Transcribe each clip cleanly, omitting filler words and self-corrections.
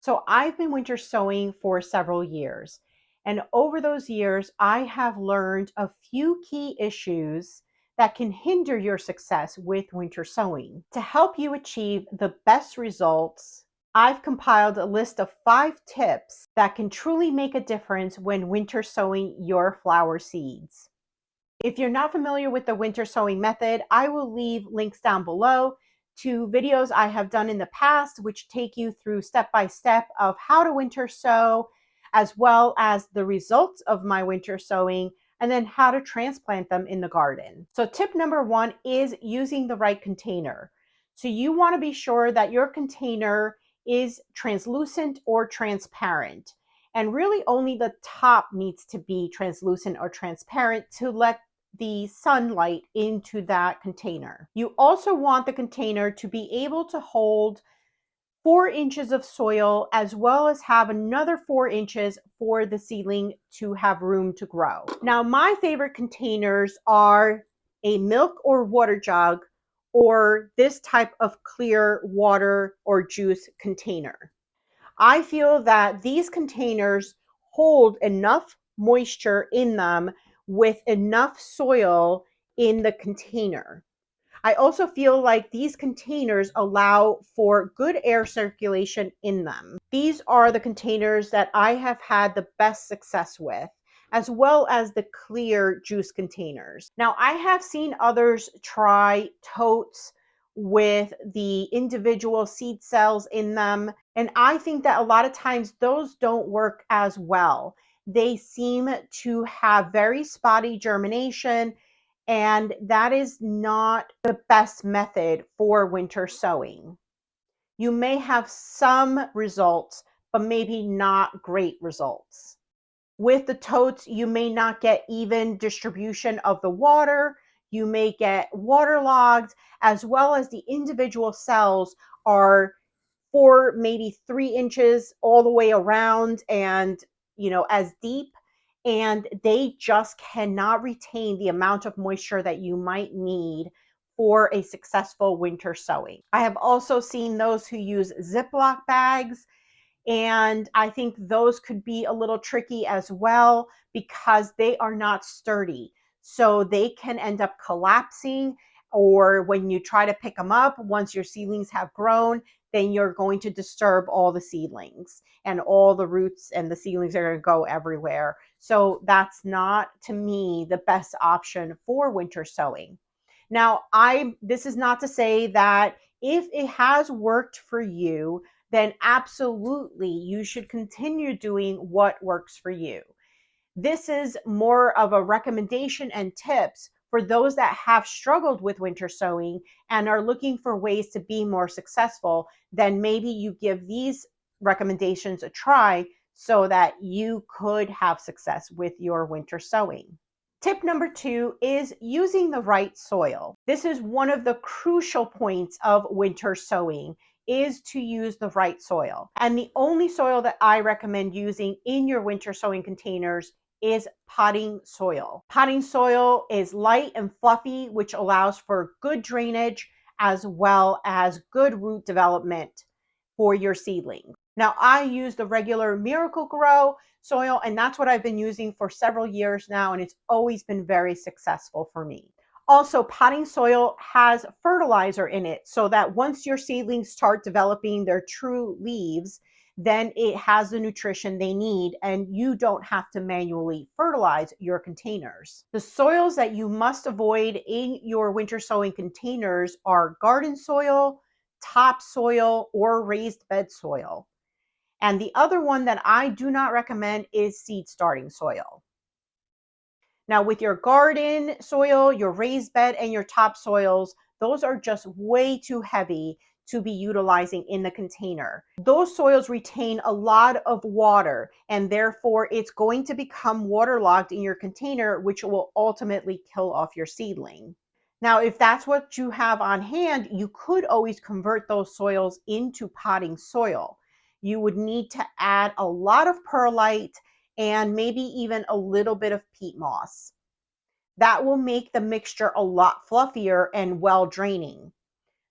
So I've been winter sowing for several years. And over those years, I have learned a few key issues that can hinder your success with winter sowing. To help you achieve the best results, I've compiled a list of 5 tips that can truly make a difference when winter sowing your flower seeds. If you're not familiar with the winter sowing method, I will leave links down below to videos I have done in the past, which take you through step by step of how to winter sow, as well as the results of my winter sowing, and then how to transplant them in the garden. So tip number 1 is using the right container. So you want to be sure that your container is translucent or transparent. And really only the top needs to be translucent or transparent to let the sunlight into that container. You also want the container to be able to hold 4 inches of soil, as well as have another 4 inches for the seedling to have room to grow. Now, my favorite containers are a milk or water jug or this type of clear water or juice container. I feel that these containers hold enough moisture in them with enough soil in the container. I also feel like these containers allow for good air circulation in them. These are the containers that I have had the best success with, as well as the clear juice containers. Now, I have seen others try totes with the individual seed cells in them, and I think that a lot of times those don't work as well. They seem to have very spotty germination, and that is not the best method for winter sowing. You may have some results, but maybe not great results. With the totes, you may not get even distribution of the water. You may get waterlogged, as well as the individual cells are 4, maybe 3 inches all the way around and, as deep. And they just cannot retain the amount of moisture that you might need for a successful winter sowing. I have also seen those who use Ziploc bags, and I think those could be a little tricky as well because they are not sturdy. So they can end up collapsing, or when you try to pick them up, once your seedlings have grown, then you're going to disturb all the seedlings and all the roots, and the seedlings are going to go everywhere. So that's not, to me, the best option for winter sowing. Now, this is not to say that if it has worked for you, then absolutely you should continue doing what works for you. This is more of a recommendation and tips for those that have struggled with winter sowing and are looking for ways to be more successful. Then maybe you give these recommendations a try so that you could have success with your winter sowing. Tip number 2 is using the right soil. This is one of the crucial points of winter sowing, is to use the right soil. And the only soil that I recommend using in your winter sowing containers is potting soil. Potting soil is light and fluffy, which allows for good drainage as well as good root development for your seedlings. Now, I use the regular Miracle-Gro soil, and that's what I've been using for several years now, and it's always been very successful for me. Also, potting soil has fertilizer in it, so that once your seedlings start developing their true leaves, then it has the nutrition they need, and you don't have to manually fertilize your containers. The soils that you must avoid in your winter sowing containers are garden soil, topsoil, or raised bed soil. And the other one that I do not recommend is seed starting soil. Now, with your garden soil, your raised bed, and your topsoils, those are just way too heavy to be utilizing in the container. Those soils retain a lot of water, and therefore it's going to become waterlogged in your container, which will ultimately kill off your seedling. Now, if that's what you have on hand, you could always convert those soils into potting soil. You would need to add a lot of perlite and maybe even a little bit of peat moss. That will make the mixture a lot fluffier and well draining.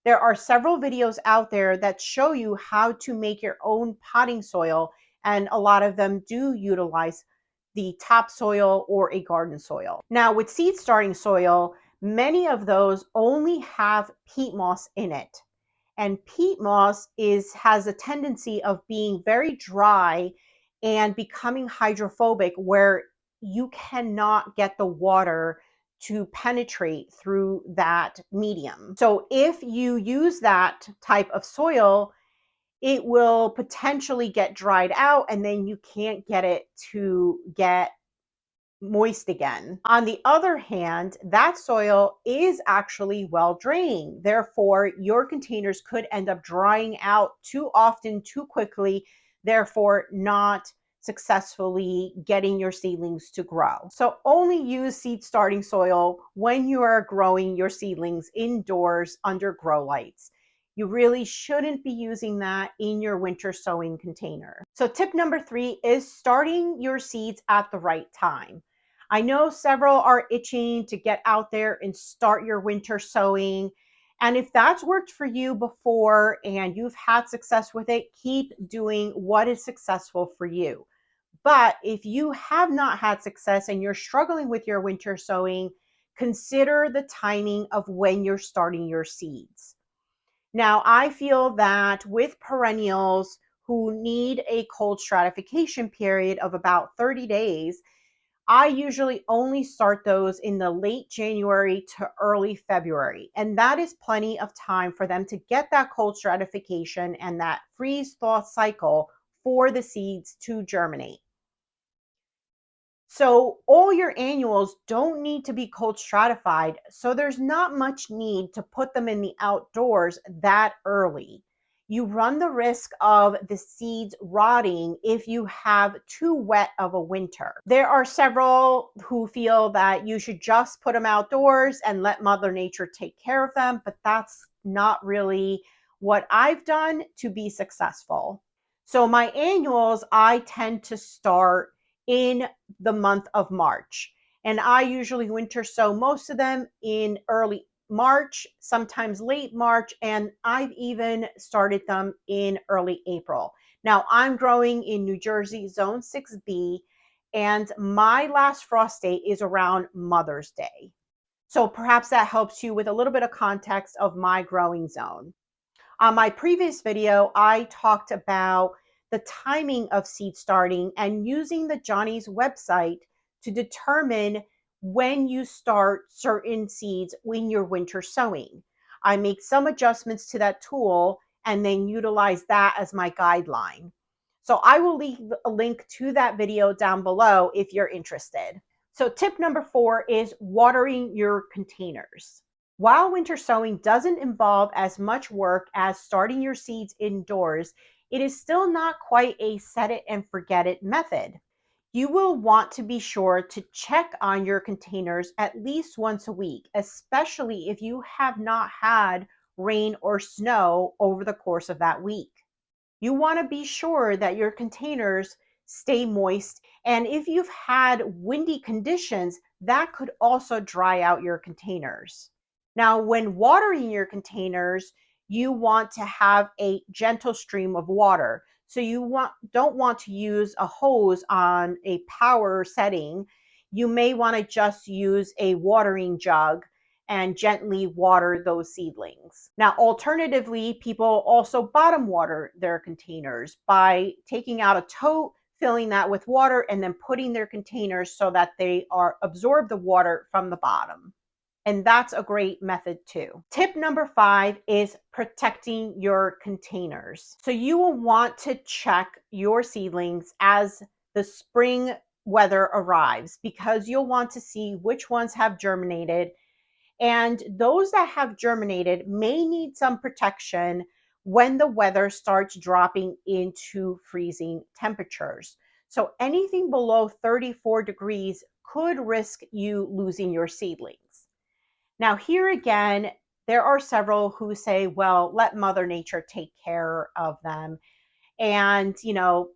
There are several videos out there that show you how to make your own potting soil, and a lot of them do utilize the topsoil or a garden soil. Now, with seed starting soil, many of those only have peat moss in it. And peat moss has a tendency of being very dry and becoming hydrophobic, where you cannot get the water to penetrate through that medium. So if you use that type of soil, it will potentially get dried out, and then you can't get it to get moist again. On the other hand, that soil is actually well draining. Therefore, your containers could end up drying out too often, too quickly, therefore not successfully getting your seedlings to grow. So only use seed starting soil when you are growing your seedlings indoors under grow lights. You really shouldn't be using that in your winter sowing container. So tip number 3 is starting your seeds at the right time. I know several are itching to get out there and start your winter sowing. And if that's worked for you before and you've had success with it, keep doing what is successful for you. But if you have not had success and you're struggling with your winter sowing, consider the timing of when you're starting your seeds. Now, I feel that with perennials who need a cold stratification period of about 30 days, I usually only start those in the late January to early February. And that is plenty of time for them to get that cold stratification and that freeze thaw cycle for the seeds to germinate. So all your annuals don't need to be cold stratified, so there's not much need to put them in the outdoors that early. You run the risk of the seeds rotting if you have too wet of a winter. There are several who feel that you should just put them outdoors and let Mother Nature take care of them, but that's not really what I've done to be successful. So my annuals, I tend to start in the month of March. And I usually winter sow most of them in early March, sometimes late March, and I've even started them in early April. Now, I'm growing in New Jersey, Zone 6B, and my last frost date is around Mother's Day. So perhaps that helps you with a little bit of context of my growing zone. On my previous video, I talked about the timing of seed starting and using the Johnny's website to determine when you start certain seeds when you're winter sowing. I make some adjustments to that tool and then utilize that as my guideline. So I will leave a link to that video down below if you're interested. So tip number 4 is watering your containers. While winter sowing doesn't involve as much work as starting your seeds indoors, it is still not quite a set it and forget it method. You will want to be sure to check on your containers at least once a week, especially if you have not had rain or snow over the course of that week. You want to be sure that your containers stay moist, and if you've had windy conditions, that could also dry out your containers. Now, when watering your containers, you want to have a gentle stream of water. So you don't want to use a hose on a power setting. You may want to just use a watering jug and gently water those seedlings. Now, alternatively, people also bottom water their containers by taking out a tote, filling that with water, and then putting their containers so that they absorb the water from the bottom. And that's a great method too. Tip number 5 is protecting your containers. So you will want to check your seedlings as the spring weather arrives, because you'll want to see which ones have germinated. And those that have germinated may need some protection when the weather starts dropping into freezing temperatures. So anything below 34 degrees could risk you losing your seedlings. Now, here again, there are several who say, well, let Mother Nature take care of them. And,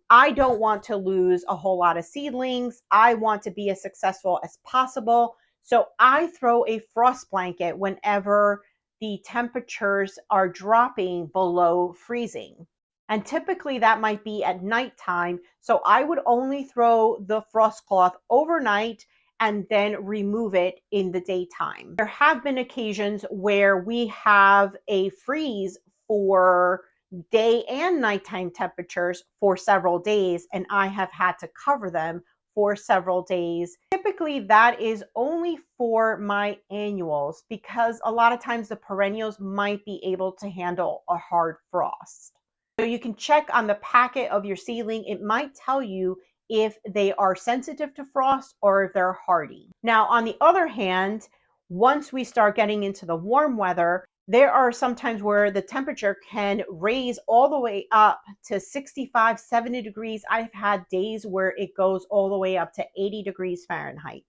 I don't want to lose a whole lot of seedlings. I want to be as successful as possible. So I throw a frost blanket whenever the temperatures are dropping below freezing. And typically that might be at nighttime. So I would only throw the frost cloth overnight and then remove it in the daytime. There have been occasions where we have a freeze for day and nighttime temperatures for several days, and I have had to cover them for several days. Typically, that is only for my annuals because a lot of times the perennials might be able to handle a hard frost. So you can check on the packet of your seedling. It might tell you if they are sensitive to frost or if they're hardy. Now, on the other hand, once we start getting into the warm weather, there are some times where the temperature can raise all the way up to 65, 70 degrees. I've had days where it goes all the way up to 80 degrees Fahrenheit.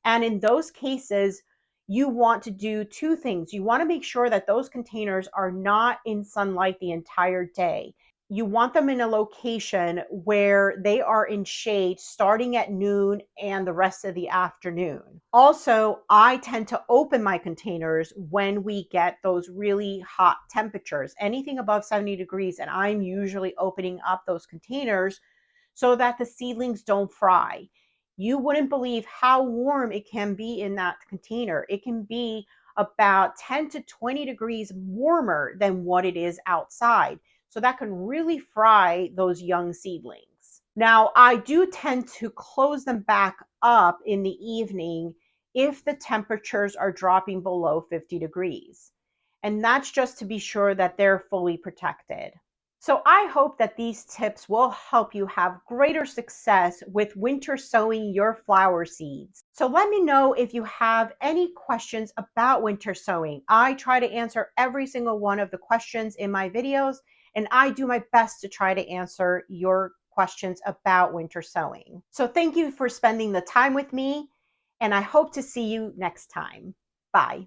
And in those cases, you want to do two things. You want to make sure that those containers are not in sunlight the entire day. You want them in a location where they are in shade starting at noon and the rest of the afternoon. Also, I tend to open my containers when we get those really hot temperatures, anything above 70 degrees, and I'm usually opening up those containers so that the seedlings don't fry. You wouldn't believe how warm it can be in that container. It can be about 10 to 20 degrees warmer than what it is outside. So that can really fry those young seedlings. Now, I do tend to close them back up in the evening if the temperatures are dropping below 50 degrees. And that's just to be sure that they're fully protected. So I hope that these tips will help you have greater success with winter sowing your flower seeds. So let me know if you have any questions about winter sowing. I try to answer every single one of the questions in my videos, and I do my best to try to answer your questions about winter sowing. So thank you for spending the time with me, and I hope to see you next time. Bye.